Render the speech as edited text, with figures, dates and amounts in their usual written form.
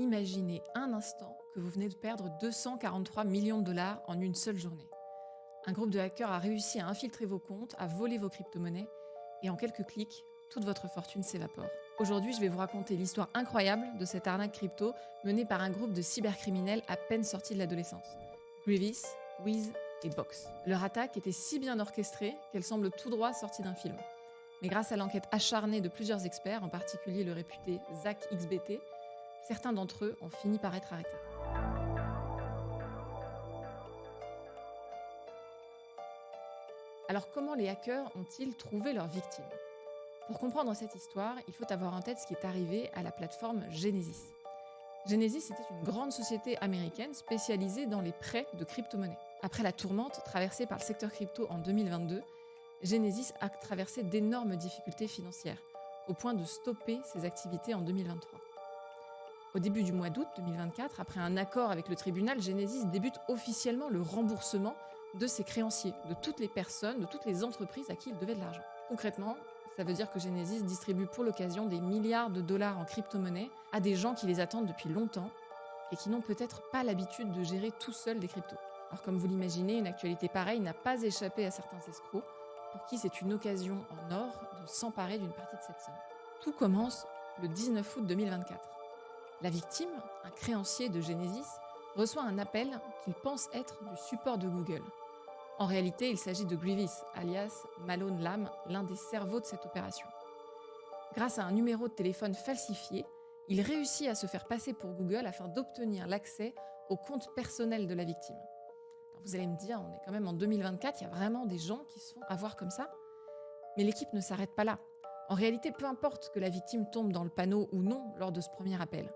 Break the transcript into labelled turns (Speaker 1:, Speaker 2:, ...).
Speaker 1: Imaginez un instant que vous venez de perdre 243 millions de dollars en une seule journée. Un groupe de hackers a réussi à infiltrer vos comptes, à voler vos crypto-monnaies, et en quelques clics, toute votre fortune s'évapore. Aujourd'hui, je vais vous raconter l'histoire incroyable de cette arnaque crypto menée par un groupe de cybercriminels à peine sortis de l'adolescence. Grievous, Wiz et Box. Leur attaque était si bien orchestrée qu'elle semble tout droit sortie d'un film. Mais grâce à l'enquête acharnée de plusieurs experts, en particulier le réputé Zach XBT, certains d'entre eux ont fini par être arrêtés. Alors comment les hackers ont-ils trouvé leurs victimes? Pour comprendre cette histoire, il faut avoir en tête ce qui est arrivé à la plateforme Genesis. Genesis était une grande société américaine spécialisée dans les prêts de crypto-monnaies. Après la tourmente traversée par le secteur crypto en 2022, Genesis a traversé d'énormes difficultés financières, au point de stopper ses activités en 2023. Au début du mois d'août 2024, après un accord avec le tribunal, Genesis débute officiellement le remboursement de ses créanciers, de toutes les personnes, de toutes les entreprises à qui il devait de l'argent. Concrètement, ça veut dire que Genesis distribue pour l'occasion des milliards de dollars en crypto-monnaies à des gens qui les attendent depuis longtemps et qui n'ont peut-être pas l'habitude de gérer tout seuls des cryptos. Alors comme vous l'imaginez, une actualité pareille n'a pas échappé à certains escrocs pour qui c'est une occasion en or de s'emparer d'une partie de cette somme. Tout commence le 19 août 2024. La victime, un créancier de Genesis, reçoit un appel qu'il pense être du support de Google. En réalité, il s'agit de Grievous, alias Malone Lam, l'un des cerveaux de cette opération. Grâce à un numéro de téléphone falsifié, il réussit à se faire passer pour Google afin d'obtenir l'accès au compte personnel de la victime. Alors vous allez me dire, on est quand même en 2024, il y a vraiment des gens qui se font avoir comme ça? Mais l'équipe ne s'arrête pas là. En réalité, peu importe que la victime tombe dans le panneau ou non lors de ce premier appel.